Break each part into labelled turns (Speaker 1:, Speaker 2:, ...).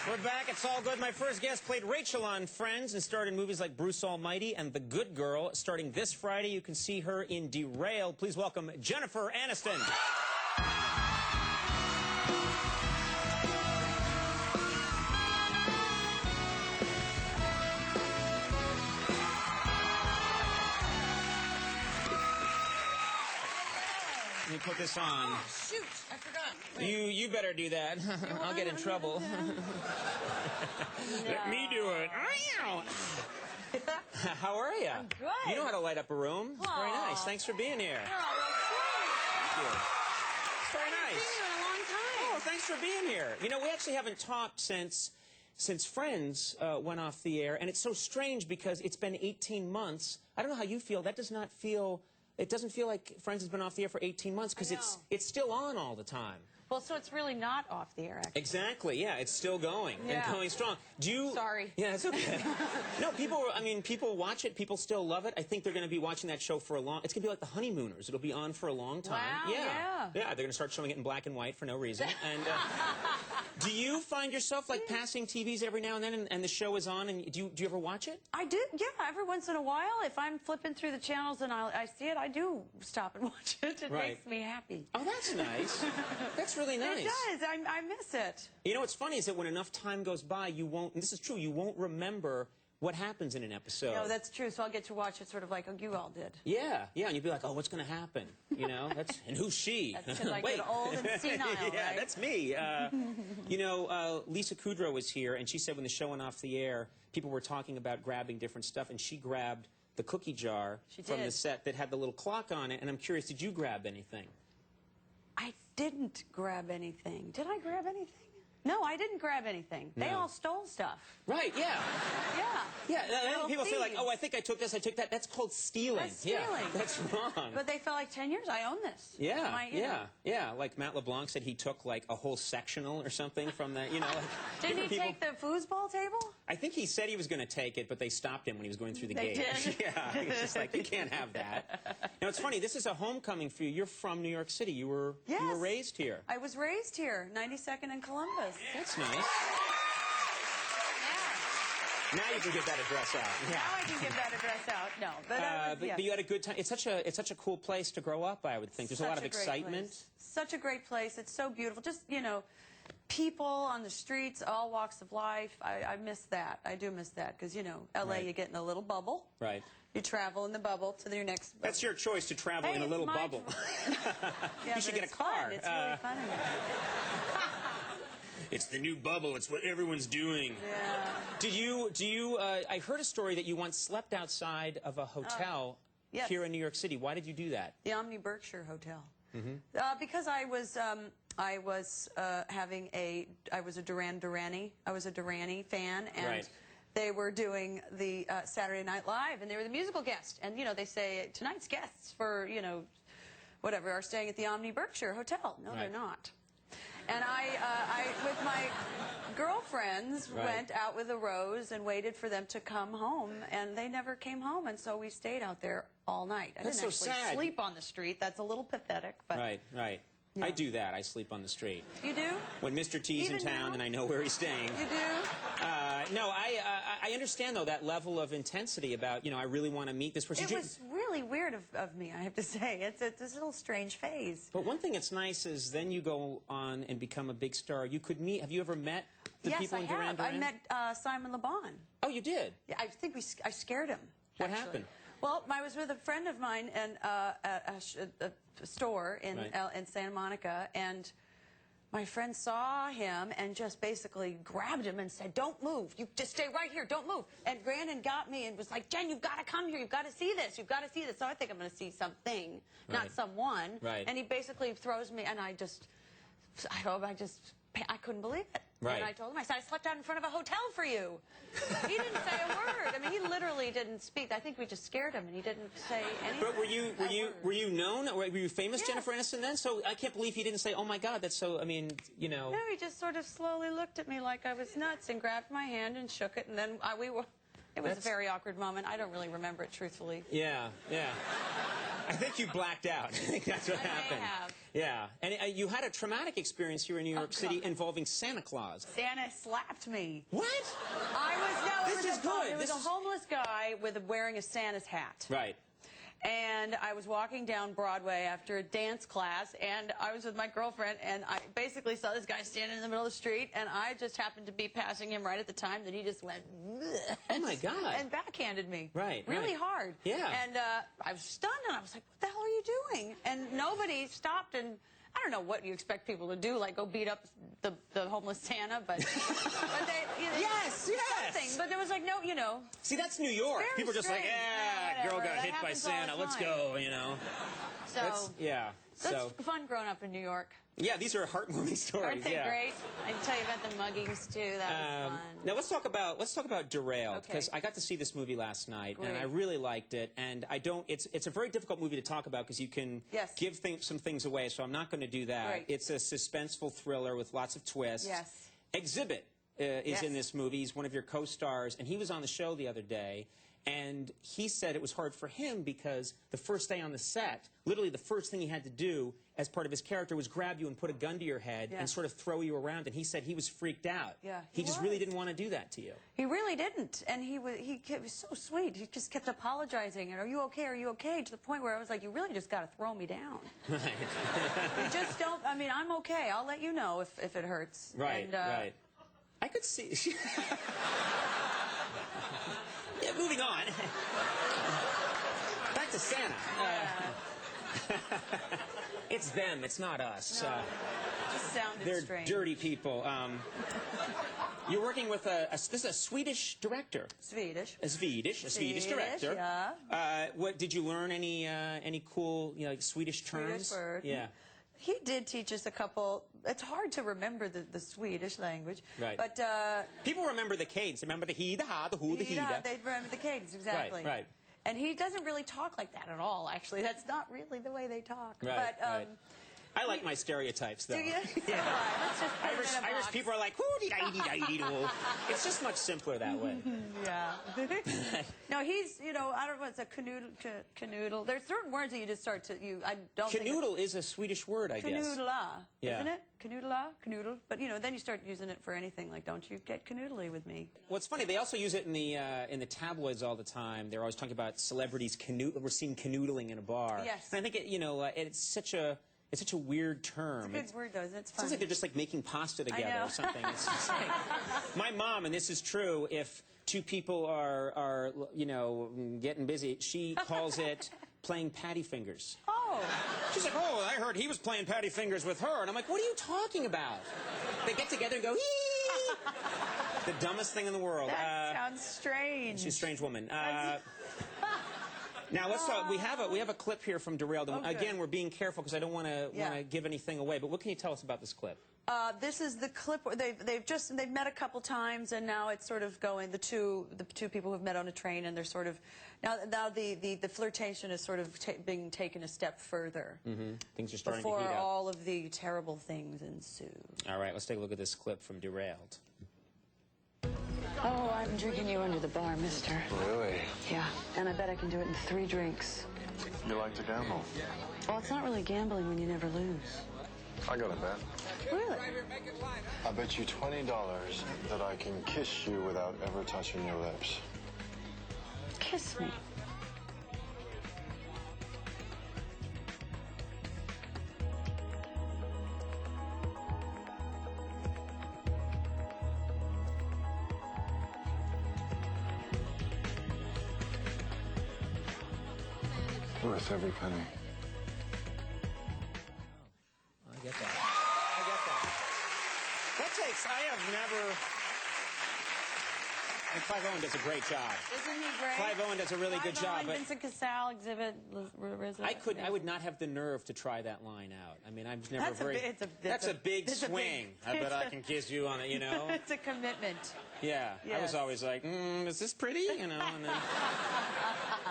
Speaker 1: We're back. It's all good. My first guest played Rachel on Friends and starred in movies like Bruce Almighty and The Good Girl. Starting this Friday, you can see her in Derailed. Please welcome Jennifer Aniston. Let me put this on.
Speaker 2: Oh, shoot. I forgot.
Speaker 1: You better do that. I'll get in trouble. Let me do it. How are you?
Speaker 2: I'm good.
Speaker 1: You know how to light up a room. It's very nice. Thanks for being here. Thank you. It's very nice.
Speaker 2: I've seen you in a long time.
Speaker 1: Oh, thanks for being here. You know, we actually haven't talked since Friends went off the air, and it's so strange because it's been 18 months. I don't know how you feel. That does not feel... It doesn't feel like Friends has been off the air for 18 months because it's still on all the time.
Speaker 2: Well, so it's really not off the air, actually.
Speaker 1: Exactly, yeah, it's still going and going strong. Do you...
Speaker 2: Sorry.
Speaker 1: Yeah, it's okay. No, people watch it, people still love it. I think they're going to be watching that show for a long... It's going to be like The Honeymooners. It'll be on for a long time.
Speaker 2: Wow, yeah.
Speaker 1: Yeah, they're going to start showing it in black and white for no reason. And do you find yourself, like, passing TVs every now and then and the show is on, and do you ever watch it?
Speaker 2: I do, yeah, every once in a while. If I'm flipping through the channels and I see it, I do stop and watch it. It makes me happy.
Speaker 1: Oh, that's nice. That's really nice.
Speaker 2: It does. I miss it.
Speaker 1: You know what's funny is that when enough time goes by, you won't, and this is true, you won't remember what happens in an episode.
Speaker 2: No, that's true. So I'll get to watch it sort of like you all did.
Speaker 1: Yeah, and you'd be like, oh, what's going to happen? You know, and who's she?
Speaker 2: That's because I get old and senile,
Speaker 1: yeah,
Speaker 2: right?
Speaker 1: that's me. You know, Lisa Kudrow was here, and she said when the show went off the air, people were talking about grabbing different stuff, and she grabbed the cookie jar from the set that had the little clock on it, and I'm curious, did you grab anything?
Speaker 2: I didn't grab anything. Did I grab anything? No, I didn't grab anything. They all stole stuff.
Speaker 1: Right, yeah.
Speaker 2: Yeah.
Speaker 1: Yeah, people say like, oh, I think I took this, I took that. That's called stealing.
Speaker 2: That's stealing.
Speaker 1: Yeah, that's wrong.
Speaker 2: But they felt like 10 years, I own this.
Speaker 1: Yeah, yeah. Like Matt LeBlanc said he took like a whole sectional or something from the, you know. Like,
Speaker 2: didn't he take the foosball table?
Speaker 1: I think he said he was going to take it, but they stopped him when he was going through the gate.
Speaker 2: Did?
Speaker 1: Yeah, he was just like, you can't have that. Now, it's funny, this is a homecoming for you. You're from New York City. You were raised here.
Speaker 2: I was raised here, 92nd and Columbus.
Speaker 1: That's nice. Now you can give that address out. Yeah.
Speaker 2: Now I can give that address out. No,
Speaker 1: but you had a good time. It's such a cool place to grow up, I would think. There's a lot of excitement.
Speaker 2: Such a great place. It's so beautiful. Just, you know, people on the streets, all walks of life. I miss that. I do miss that because, you know, L.A., you get in a little bubble.
Speaker 1: Right.
Speaker 2: You travel in the bubble to your next bubble.
Speaker 1: That's your choice, to travel in a little bubble.
Speaker 2: Yeah,
Speaker 1: you should get a car.
Speaker 2: Fun. It's really fun.
Speaker 1: It's the new bubble. It's what everyone's doing.
Speaker 2: Yeah.
Speaker 1: I heard a story that you once slept outside of a hotel here in New York City. Why did you do that?
Speaker 2: The Omni Berkshire Hotel. Because I was a Duran Durani. I was a Durani fan, and they were doing the Saturday Night Live, and they were the musical guest. And, you know, they say, tonight's guests for, you know, whatever, are staying at the Omni Berkshire Hotel. No, they're not. And I with my girlfriends, went out with a rose and waited for them to come home, and they never came home, and so we stayed out there all night. I didn't actually sleep on the street. That's a little pathetic. But
Speaker 1: Right. Yeah. I do that. I sleep on the street.
Speaker 2: You do?
Speaker 1: When Mr. T's in town and I know where he's staying.
Speaker 2: You do?
Speaker 1: No, I understand, though, that level of intensity about, you know, I really want to meet this person.
Speaker 2: It was really weird of me, I have to say. It's this little strange phase.
Speaker 1: But one thing that's nice is then you go on and become a big star. You could meet, have you ever met the people in Duran Duran?
Speaker 2: I met Simon Le Bon.
Speaker 1: Oh, you did?
Speaker 2: Yeah, I think I scared him.
Speaker 1: What happened?
Speaker 2: Well, I was with a friend of mine at a store in Santa Monica, and my friend saw him and just basically grabbed him and said, "Don't move. You just stay right here. Don't move." And ran and got me and was like, "Jen, you've got to come here. You've got to see this. You've got to see this." So I think I'm going to see something, not someone. And he basically throws me, and I couldn't believe it. And I told him, I said, "I slept out in front of a hotel for you." He didn't say a word. I mean, he literally didn't speak. I think we just scared him, and he didn't say anything.
Speaker 1: But were you known? Were you famous, Jennifer Aniston, then? So I can't believe he didn't say, "Oh my God, that's so." I mean, you know.
Speaker 2: No, he just sort of slowly looked at me like I was nuts and grabbed my hand and shook it, and then it was a very awkward moment. I don't really remember it truthfully.
Speaker 1: Yeah. I think you blacked out. I think that's what happened.
Speaker 2: I may have.
Speaker 1: Yeah, and you had a traumatic experience here in New York City involving Santa Claus.
Speaker 2: Santa slapped me.
Speaker 1: What?
Speaker 2: This
Speaker 1: is good.
Speaker 2: It was a homeless guy wearing a Santa's hat.
Speaker 1: Right.
Speaker 2: And I was walking down Broadway after a dance class, and I was with my girlfriend, and I basically saw this guy standing in the middle of the street, and I just happened to be passing him right at the time that he just went,
Speaker 1: oh my God,
Speaker 2: and backhanded me.
Speaker 1: Right.
Speaker 2: Really hard.
Speaker 1: Yeah.
Speaker 2: And I was stunned, and I was like, what the hell are you doing? And nobody stopped, and I don't know what you expect people to do, like go beat up the homeless Santa, but they, you know,
Speaker 1: yes.
Speaker 2: something. But there was like no, you know.
Speaker 1: See, that's New York.
Speaker 2: Very
Speaker 1: People are just like,
Speaker 2: strange.
Speaker 1: girl got
Speaker 2: That
Speaker 1: hit by
Speaker 2: happens all
Speaker 1: Santa.
Speaker 2: the
Speaker 1: Let's
Speaker 2: time.
Speaker 1: go, you know.
Speaker 2: So
Speaker 1: So
Speaker 2: it's fun growing up in New York.
Speaker 1: yeah, these are heartwarming stories.
Speaker 2: Aren't they great? I can tell you about the muggings too. That was fun.
Speaker 1: Now let's talk about Derailed, because
Speaker 2: Okay.
Speaker 1: I got to see this movie last night and
Speaker 2: Great.
Speaker 1: I really liked it. And I don't. It's a very difficult movie to talk about because you can give some things away. So I'm not going to do that.
Speaker 2: Great.
Speaker 1: It's a suspenseful thriller with lots of twists.
Speaker 2: Yes.
Speaker 1: Exhibit is in this movie. He's one of your co-stars, and he was on the show the other day. And he said it was hard for him because the first day on the set, literally the first thing he had to do as part of his character was grab you and put a gun to your head and sort of throw you around. And he said he was freaked out.
Speaker 2: Yeah,
Speaker 1: he just really didn't want to do that to you.
Speaker 2: He really didn't, and he was so sweet. He just kept apologizing and, "Are you okay? Are you okay?" To the point where I was like, "You really just got to throw me down."
Speaker 1: Right.
Speaker 2: You just don't. I mean, I'm okay. I'll let you know if it hurts.
Speaker 1: Right.
Speaker 2: And,
Speaker 1: right. I could see. Yeah, moving on. Back to Santa. It's them. It's not us.
Speaker 2: No, it just sounded
Speaker 1: they're
Speaker 2: strange.
Speaker 1: dirty people. You're working with this is a Swedish director.
Speaker 2: Swedish.
Speaker 1: A Swedish director.
Speaker 2: Yeah.
Speaker 1: What did you learn? Any cool like Swedish terms?
Speaker 2: Swedish word.
Speaker 1: Yeah.
Speaker 2: He did teach us a couple. It's hard to remember the Swedish language.
Speaker 1: Right.
Speaker 2: But
Speaker 1: people remember the cadence. Remember the he, the ha, the who, the he.
Speaker 2: they remember the cadence exactly.
Speaker 1: Right. Right.
Speaker 2: And he doesn't really talk like that at all. Actually, that's not really the way they talk.
Speaker 1: Right.
Speaker 2: But
Speaker 1: right. I like my stereotypes, though.
Speaker 2: do you?
Speaker 1: Yeah.
Speaker 2: Let's just put it in a
Speaker 1: Irish
Speaker 2: box.
Speaker 1: people are like, whoo-dee-da-dee-da-dee-do. It's just much simpler that way.
Speaker 2: Yeah. No, he's, I don't know, it's a canoodle. There's certain words that you just start to, I don't think.
Speaker 1: Canoodle is a Swedish word, I guess.
Speaker 2: Canoodla,
Speaker 1: Yeah.
Speaker 2: isn't it? Canoodle. But, then you start using it for anything, like, don't you get canoodly with me.
Speaker 1: What's funny, they also use it in the tabloids all the time. They're always talking about celebrities we're seeing canoodling in a bar.
Speaker 2: Yes.
Speaker 1: And I think, it's such a weird term.
Speaker 2: It's a good word, though, isn't it? It's fun.
Speaker 1: Sounds like they're just like making pasta together or something. It's just like, my mom, and this is true, if two people are getting busy, she calls it playing patty fingers.
Speaker 2: Oh.
Speaker 1: She's like, oh, I heard he was playing patty fingers with her. And I'm like, what are you talking about? They get together and go, hee! The dumbest thing in the world.
Speaker 2: That sounds strange.
Speaker 1: She's a strange woman. Now let's talk. We have a clip here from Derailed. And again, we're being careful because I don't want to give anything away. But what can you tell us about this clip?
Speaker 2: This is the clip where they've met a couple times, and now it's sort of going. The two people who've met on a train, and they're sort of now the flirtation is sort of being taken a step further.
Speaker 1: Mm-hmm. Things are starting to
Speaker 2: before
Speaker 1: heat up.
Speaker 2: all of the terrible things ensue.
Speaker 1: All right, let's take a look at this clip from Derailed.
Speaker 3: Oh, I'm drinking you under the bar, mister.
Speaker 4: Really?
Speaker 3: Yeah, and I bet I can do it in 3 drinks.
Speaker 4: You like to gamble?
Speaker 3: Well, it's not really gambling when you never lose.
Speaker 4: I got a bet.
Speaker 3: Really?
Speaker 4: I bet you $20 that I can kiss you without ever touching your lips.
Speaker 3: Kiss me.
Speaker 4: Worth every penny.
Speaker 1: I get that. I get that. I have never... And Clive Owen does a great job.
Speaker 2: Isn't he great?
Speaker 1: Clive Owen does a really good job.
Speaker 2: Clive Owen, Vincent Cassel, Exhibit.
Speaker 1: I would not have the nerve to try that line out. I mean, I'm just never
Speaker 2: That's
Speaker 1: a big swing. I bet I can kiss you on it,
Speaker 2: It's a commitment.
Speaker 1: Yeah. I was always like, is this pretty? And then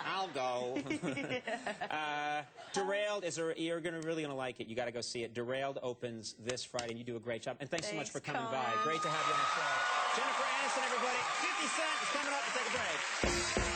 Speaker 1: I'll go. Derailed you're really gonna like it. You got to go see it. Derailed opens this Friday, and you do a great job. And thanks so much for coming by. Great to have you on the show. Jennifer Aniston, everybody. 50 Cent is coming up to take a break.